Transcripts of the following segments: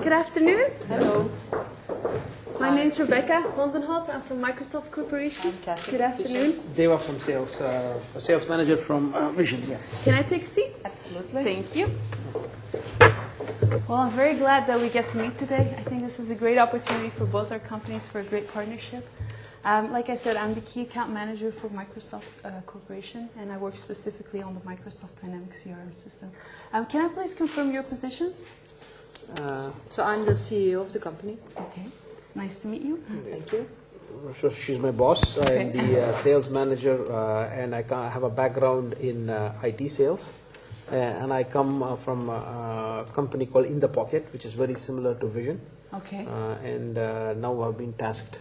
Good afternoon. Hello. My name is Rebecca Houte. I'm from Microsoft Corporation. I'm Kathy. Good afternoon. Deva from sales, a sales manager from Vision. Yeah. Can I take a seat? Absolutely. Thank you. Well, I'm very glad that we get to meet today. I think this is a great opportunity for both our companies for a great partnership. Like I said, I'm the key account manager for Microsoft Corporation, and I work specifically on the Microsoft Dynamics CRM system. Can I please confirm your positions? So I'm the CEO of the company. Okay. Nice to meet you. Thank you. So she's my boss. Okay. I'm the sales manager, and I have a background in IT sales. And I come from a company called In the Pocket, which is very similar to Vision. Okay. And now I've been tasked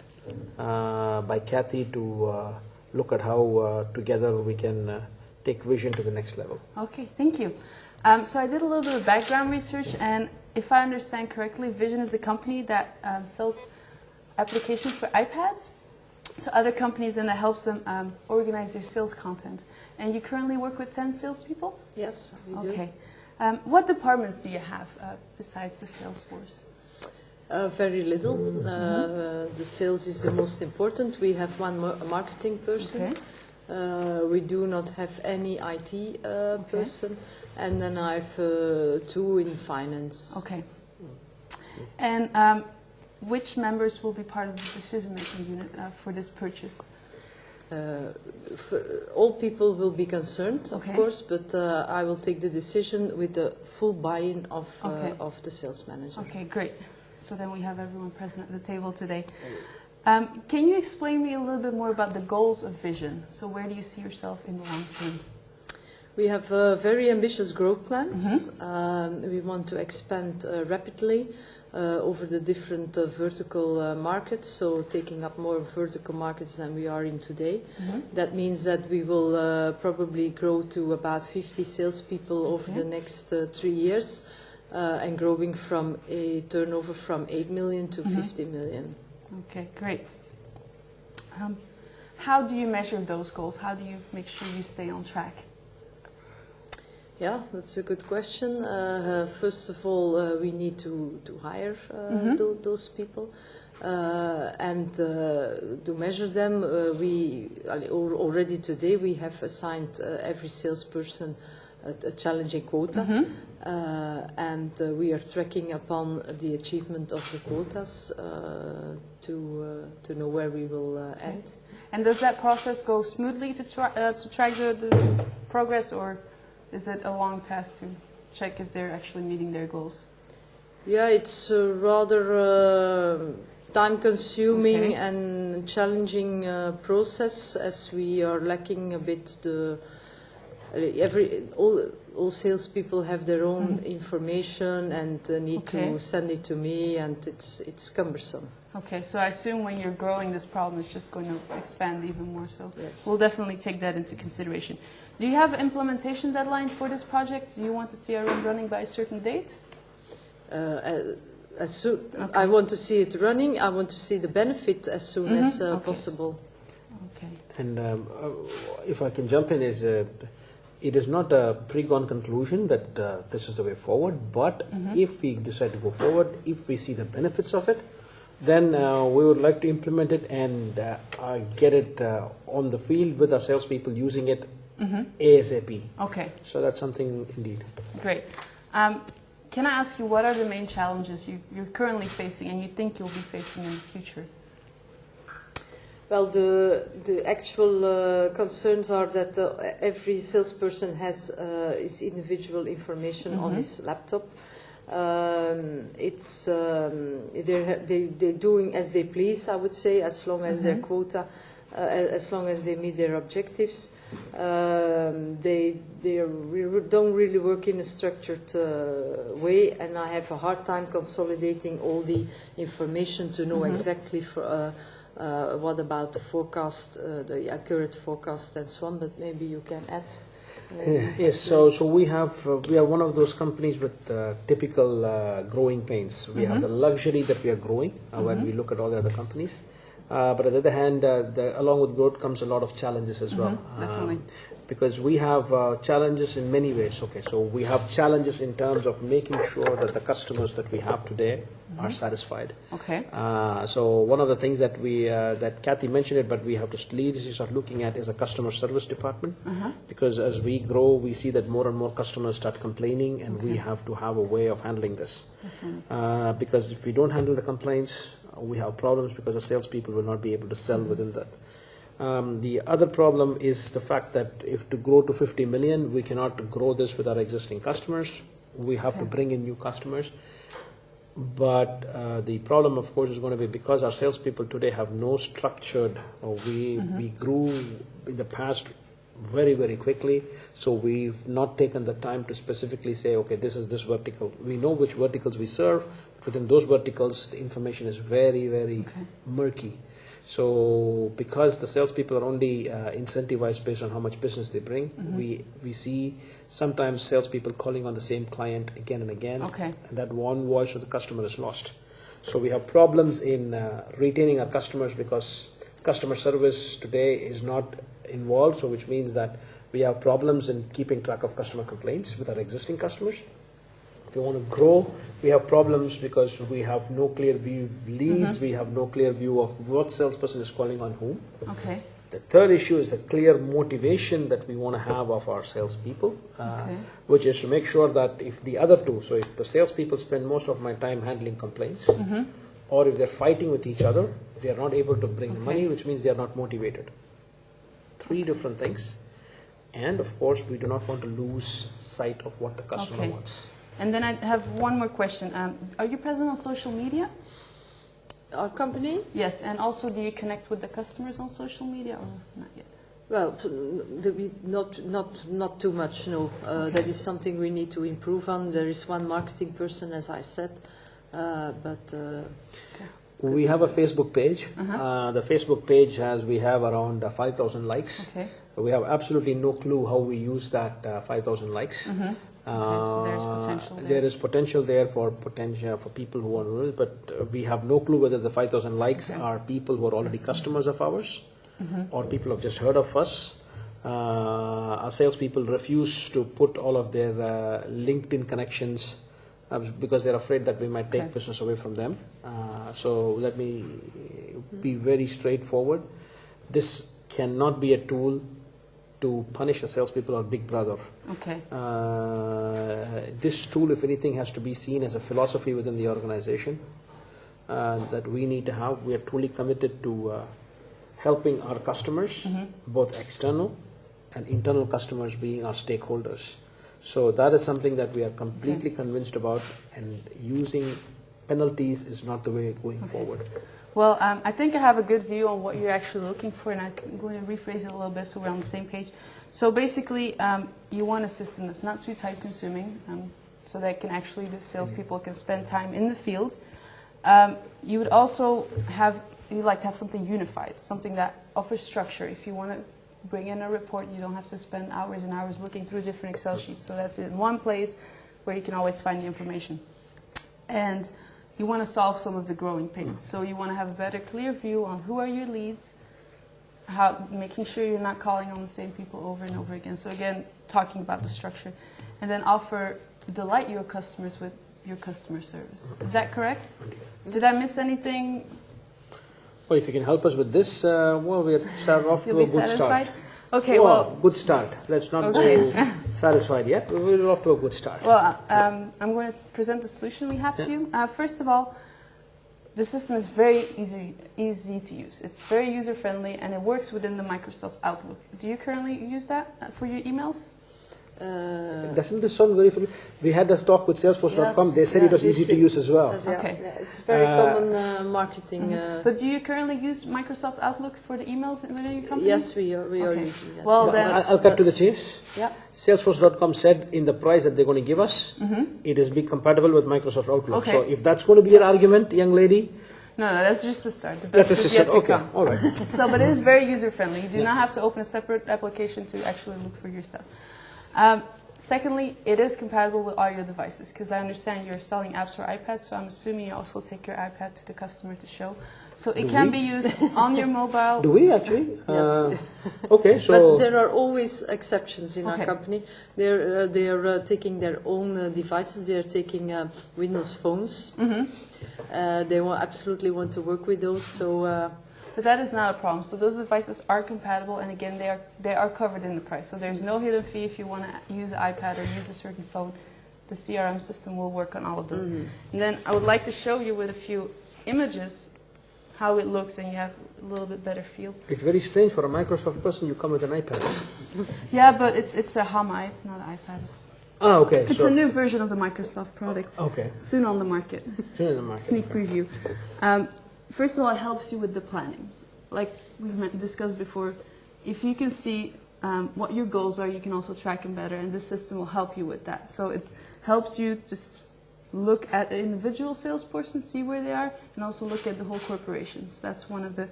by Kathy to look at how together we can take Vision to the next level. Okay, thank you. So I did a little bit of background research, and if I understand correctly, Vision is a company that sells applications for iPads to other companies, and that helps them organize their sales content. And you currently work with 10 salespeople? Yes, we do. Okay. What departments do you have besides the sales force? Very little. The sales is the most important. We have one marketing person. Okay. We do not have any IT person. And then I have 2 in finance. Okay. And which members will be part of the decision-making unit for this purchase? All people will be concerned, of Okay. course, but I will take the decision with the full buy-in of the sales manager. Okay, great. So then we have everyone present at the table today. Can you explain me a little bit more about the goals of Vision? So where do you see yourself in the long term? We have very ambitious growth plans. We want to expand rapidly over the different vertical markets, so taking up more vertical markets than we are in today. That means that we will probably grow to about 50 salespeople over the next 3 years, and growing from a turnover from 8 million to 50 million. Okay, great. How do you measure those goals? How do you make sure you stay on track? Yeah, that's a good question. First of all, we need to hire those people. And to measure them, we already today we have assigned every salesperson a challenging quota. And we are tracking upon the achievement of the quotas to know where we will end. And does that process go smoothly to track the progress, or is it a long task to check if they're actually meeting their goals? Yeah, it's a rather time-consuming and challenging process, as we are lacking a bit all salespeople have their own information and need to send it to me, and it's cumbersome. Okay, so I assume when you're growing, this problem is just going to expand even more. So Yes. we'll definitely take that into consideration. Do you have an implementation deadline for this project? Do you want to see it running by a certain date? I want to see it running. I want to see the benefit as soon as possible. Okay. And if I can jump in, it is not a pre-gone conclusion that this is the way forward, but if we decide to go forward, if we see the benefits of it, then we would like to implement it and get it on the field with our salespeople using it ASAP. Okay. So that's something indeed. Great. Can I ask you, what are the main challenges you're currently facing and you think you'll be facing in the future? Well, the actual concerns are that every salesperson has his individual information on his laptop. They're doing as they please, I would say, as long as their quota, as long as they meet their objectives. We don't really work in a structured way, and I have a hard time consolidating all the information to know exactly what about the forecast, the accurate forecast and so on, but maybe you can add. Yes, so we are one of those companies with typical growing pains. We have the luxury that we are growing when we look at all the other companies, But on the other hand, along with growth comes a lot of challenges as well. Definitely. Because we have challenges in many ways. Okay, so we have challenges in terms of making sure that the customers that we have today are satisfied. Okay. So one of the things that we that Kathy mentioned it, but we have to start looking at is a customer service department. Because as we grow, we see that more and more customers start complaining, and we have to have a way of handling this. Because if we don't handle the complaints, we have problems because the salespeople will not be able to sell within that. The other problem is the fact that if to grow to 50 million, we cannot grow this with our existing customers. We have to bring in new customers. But the problem, of course, is going to be because our salespeople today have no structured, we grew in the past very, very quickly. So we've not taken the time to specifically say, okay, this is this vertical. We know which verticals we serve. Within those verticals, the information is very, very murky. So because the salespeople are only incentivized based on how much business they bring, we see sometimes salespeople calling on the same client again and again, and that one voice of the customer is lost. So we have problems in retaining our customers because customer service today is not involved, so which means that we have problems in keeping track of customer complaints with our existing customers. If we want to grow, we have problems because we have no clear view of leads, we have no clear view of what salesperson is calling on whom. Okay. The third issue is the clear motivation that we want to have of our salespeople, which is to make sure that if the other two, so if the salespeople spend most of my time handling complaints, or if they're fighting with each other, they are not able to bring money, which means they are not motivated. Three different things. And of course, we do not want to lose sight of what the customer wants. And then I have one more question. Are you present on social media? Our company? Yes, and also do you connect with the customers on social media or not yet? Well, not too much, no. That is something we need to improve on. There is one marketing person, as I said, but... We have a Facebook page. The Facebook page we have around 5,000 likes. We have absolutely no clue how we use that 5,000 likes. So there's potential there. There is potential there for people who want to do it, but we have no clue whether the 5,000 likes are people who are already customers of ours or people who have just heard of us. Our salespeople refuse to put all of their LinkedIn connections because they're afraid that we might take business away from them. So let me be very straightforward. This cannot be a tool to punish the salespeople or big brother. This tool, if anything, has to be seen as a philosophy within the organization that we need to have. We are truly committed to helping our customers, both external and internal customers being our stakeholders. So that is something that we are completely convinced about, and using penalties is not the way going forward. Well, I think I have a good view on what you're actually looking for, and I'm going to rephrase it a little bit so we're on the same page. So basically, you want a system that's not too time-consuming, so that the salespeople can spend time in the field. You would also you'd like to have something unified, something that offers structure. If you want to bring in a report, you don't have to spend hours and hours looking through different Excel sheets. So that's in one place where you can always find the information. And you want to solve some of the growing pains. So you want to have a better, clear view on who are your leads, making sure you're not calling on the same people over and over again. So again, talking about the structure. And then delight your customers with your customer service. Is that correct? Did I miss anything? Well, if you can help us with this, we'll start off to a good start. Okay, well, good start. Let's not go satisfied yet. We're off to a good start. Well, I'm going to present the solution we have to you. First of all, the system is very easy to use. It's very user-friendly, and it works within the Microsoft Outlook. Do you currently use that for your emails? Doesn't this sound very familiar? We had a talk with Salesforce.com. They said it was easy to use as well. It's very common marketing. But do you currently use Microsoft Outlook for the emails within your company? Yes, we are using that. Well, then I'll cut to the chase. Salesforce.com said in the price that they're going to give us, it is compatible with Microsoft Outlook. So if that's going to be your argument, young lady. No, that's just the start. The best is yet to come. All right. But it is very user-friendly. You do not have to open a separate application to actually look for your stuff. Secondly, it is compatible with all your devices, because I understand you're selling apps for iPads, so I'm assuming you also take your iPad to the customer to show. So it Do can we? be used on your mobile. Do we actually? Yes. Okay, so But there are always exceptions in Okay. our company. They're taking their own devices. They're taking Windows phones. They absolutely want to work with those. So But that is not a problem. So those devices are compatible, and again, they are covered in the price. So there's no hidden fee if you want to use an iPad or use a certain phone. The CRM system will work on all of those. And then I would like to show you with a few images how it looks, and you have a little bit better feel. it's very strange for a Microsoft person. You come with an iPad. Yeah, but it's a Hama. It's not an iPad. Okay. It's so a new version of the Microsoft product. Okay. Soon on the market. Soon in the market, Sneak okay. preview. First of all, it helps you with the planning. Like we've discussed before, if you can see what your goals are, you can also track them better, and this system will help you with that. So it helps you just look at an individual salesperson, see where they are, and also look at the whole corporation. So that's one of the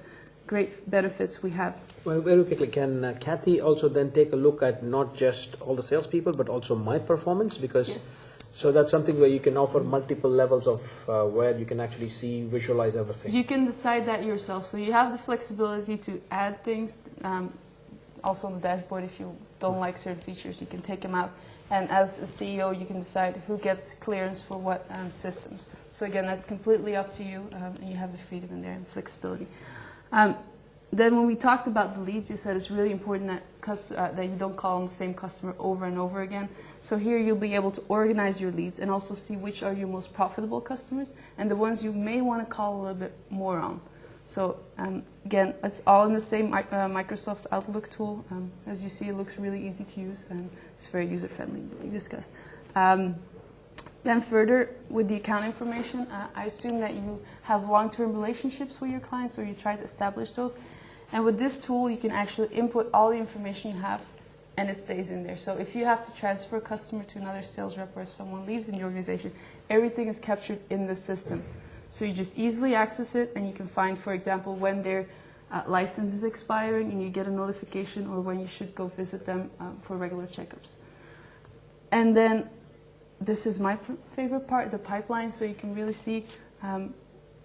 great benefits we have. Well, very quickly, can Kathy also then take a look at not just all the salespeople, but also my performance? Because Yes. so that's something where you can offer multiple levels of where you can actually see, visualize everything. You can decide that yourself. So you have the flexibility to add things. Also on the dashboard, if you don't like certain features, you can take them out. And as a CEO, you can decide who gets clearance for what systems. So again, that's completely up to you, and you have the freedom in there and flexibility. Then when we talked about the leads, you said it's really important that that you don't call on the same customer over and over again. So here you'll be able to organize your leads and also see which are your most profitable customers and the ones you may want to call a little bit more on. So again, it's all in the same Microsoft Outlook tool. As you see, it looks really easy to use and it's very user-friendly, like we discussed. Then further, with the account information, I assume that you have long-term relationships with your clients or you try to establish those. And with this tool, you can actually input all the information you have and it stays in there. So if you have to transfer a customer to another sales rep or if someone leaves in the organization, everything is captured in the system. So you just easily access it and you can find, for example, when their license is expiring and you get a notification or when you should go visit them for regular checkups. And then this is my favorite part, the pipeline, so you can really see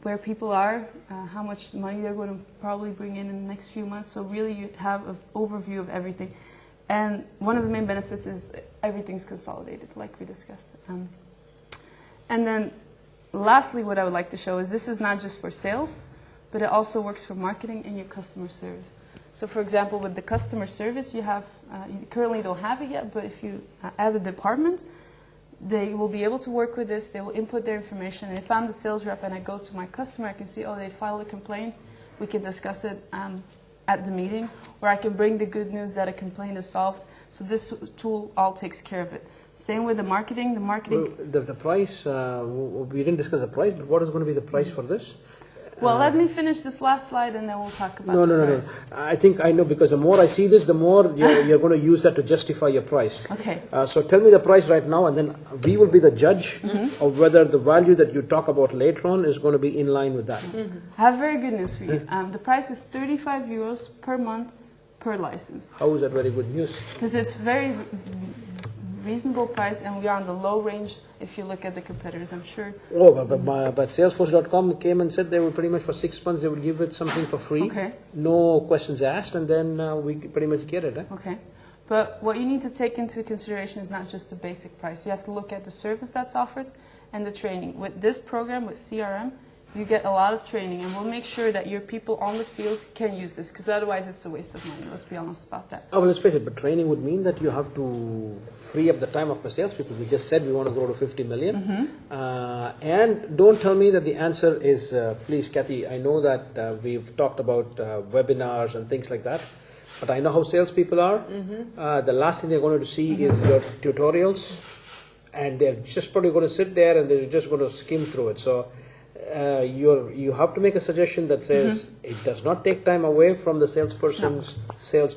where people are, how much money they're going to probably bring in the next few months. So really you have an overview of everything. And one of the main benefits is everything's consolidated, like we discussed. And then lastly, what I would like to show is this is not just for sales, but it also works for marketing and your customer service. So for example, with the customer service, you have, you currently don't have it yet, but if you add a department, they will be able to work with this, they will input their information, and if I'm the sales rep and I go to my customer, I can see, oh, they filed a complaint, we can discuss it at the meeting, or I can bring the good news that a complaint is solved. So this tool all takes care of it. Same with the marketing. Well, the price, we didn't discuss the price, but what is going to be the price for this? Well, let me finish this last slide and then we'll talk about No. price. I think I know, because the more I see this, the more you're going to use that to justify your price. Okay. So tell me the price right now, and then we will be the judge of whether the value that you talk about later on is going to be in line with that. I have very good news for you. The price is 35 euros per month per license. How is that very good news? Because it's very reasonable price and we are on the low range if you look at the competitors, I'm sure. Oh, but Salesforce.com came and said they would pretty much for 6 months they would give it something for free. Okay. No questions asked, and then we pretty much get it. Okay. But what you need to take into consideration is not just the basic price. You have to look at the service that's offered and the training. With this program, with CRM, you get a lot of training, and we'll make sure that your people on the field can use this, because otherwise it's a waste of money. Let's be honest about that. Oh, well, let's face it, but training would mean that you have to free up the time of the salespeople. We just said we want to grow to 50 million. And don't tell me that the answer is, please, Kathy, I know that we've talked about webinars and things like that, but I know how salespeople are. The last thing they're going to see is your tutorials, and they're just probably going to sit there and they're just going to skim through it. So you have to make a suggestion that says it does not take time away from the salesperson's sales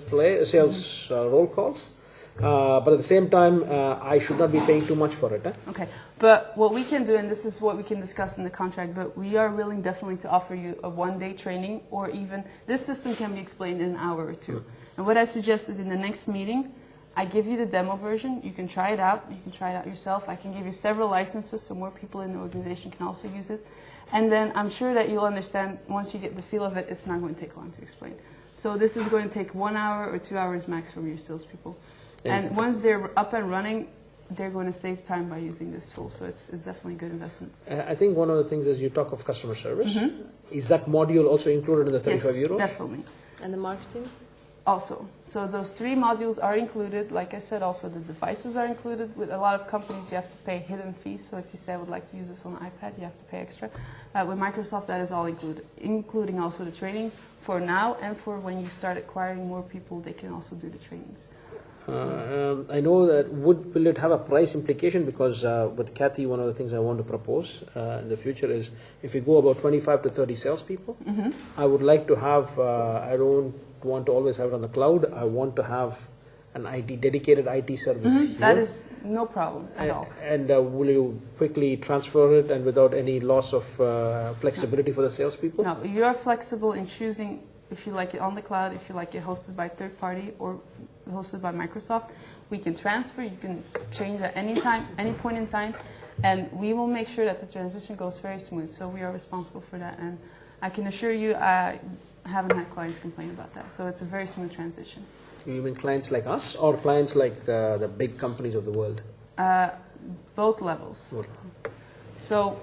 roll calls, but at the same time, I should not be paying too much for it. Okay, but what we can do, and this is what we can discuss in the contract, but we are willing definitely to offer you a one-day training, or even this system can be explained in an hour or two. And what I suggest is in the next meeting, I give you the demo version. You can try it out. You can try it out yourself. I can give you several licenses so more people in the organization can also use it. And then I'm sure that you'll understand once you get the feel of it, it's not going to take long to explain. So this is going to take 1 hour or 2 hours max from your salespeople. And once they're up and running, they're going to save time by using this tool. So it's definitely a good investment. I think one of the things is you talk of customer service. Is that module also included in the 35 yes, euros? Definitely. And the marketing? Also, so those 3 modules are included. Like I said, also the devices are included. With a lot of companies, you have to pay hidden fees. So if you say I would like to use this on an iPad, you have to pay extra. With Microsoft, that is all included, including also the training for now and for when you start acquiring more people, they can also do the trainings. I know that will it have a price implication, because with Kathy, one of the things I want to propose in the future is if we go about 25 to 30 salespeople, I would like to have, I don't want to always have it on the cloud, I want to have an dedicated IT service here. That is no problem at all. And will you quickly transfer it and without any loss of flexibility for the salespeople? No, you are flexible in choosing if you like it on the cloud, if you like it hosted by third party or hosted by Microsoft. We can transfer, you can change at any time, any point in time, and we will make sure that the transition goes very smooth. So we are responsible for that, and I can assure you I haven't had clients complain about that. So it's a very smooth transition. You mean clients like us or clients like the big companies of the world? Both levels. So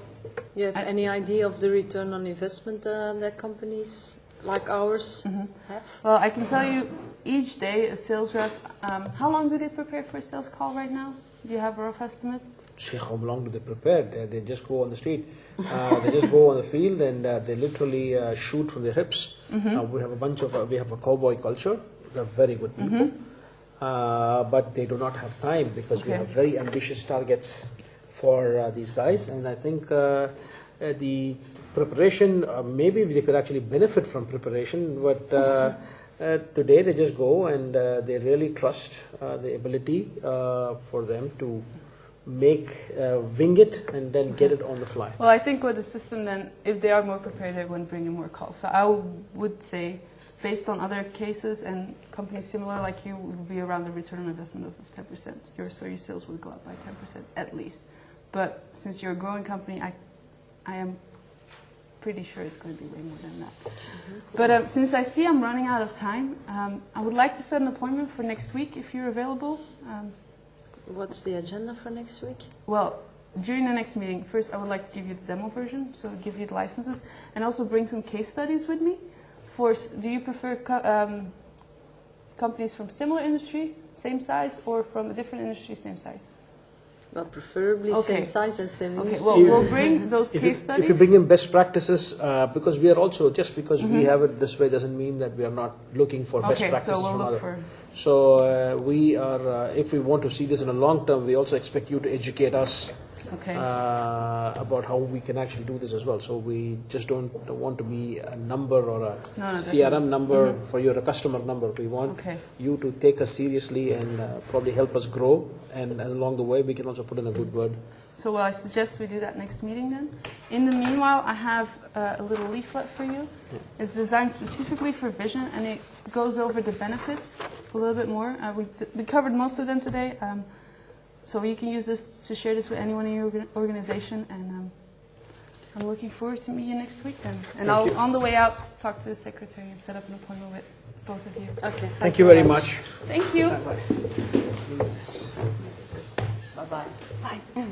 You have any idea of the return on investment that companies like ours have? Well, I can tell you each day a sales rep, how long do they prepare for a sales call right now? Do you have a rough estimate? How long do they prepare? They just go on the street. They just go on the field and they literally shoot from their hips. We have we have a cowboy culture. They're very good people. But they do not have time because we have very ambitious targets for these guys. And I think the preparation, maybe they could actually benefit from preparation, but today they just go and they really trust the ability for them to wing it and then get it on the fly. Well, I think with the system then, if they are more prepared, they're going to bring in more calls. So I would say, based on other cases and companies similar like you, would be around the return on investment of 10%. So your sales would go up by 10% at least. But since you're a growing company, I am pretty sure it's going to be way more than that. But since I see I'm running out of time, I would like to set an appointment for next week if you're available. What's the agenda for next week? Well, during the next meeting, first I would like to give you the demo version, so give you the licenses, and also bring some case studies with me. Do you prefer companies from similar industry, same size, or from a different industry, same size? Well, preferably same size and same Okay, industry. well, we'll bring those case studies. If you bring in best practices, because we are also, just because we have it this way doesn't mean that we are not looking for best practices so we'll from look other. for. So we are, if we want to see this in a long term, we also expect you to educate us about how we can actually do this as well. So we just don't want to be a number or a CRM number for your customer number. We want you to take us seriously and probably help us grow. And along the way, we can also put in a good word. So well, I suggest we do that next meeting then. In the meanwhile, I have a little leaflet for you. It's designed specifically for vision, and it goes over the benefits a little bit more. We covered most of them today. So you can use this to share this with anyone in your organization, and I'm looking forward to meeting you next week then. And I'll, on the way out, talk to the secretary and set up an appointment with both of you. Okay. Thank you very much. Thank you. Bye-bye. Bye.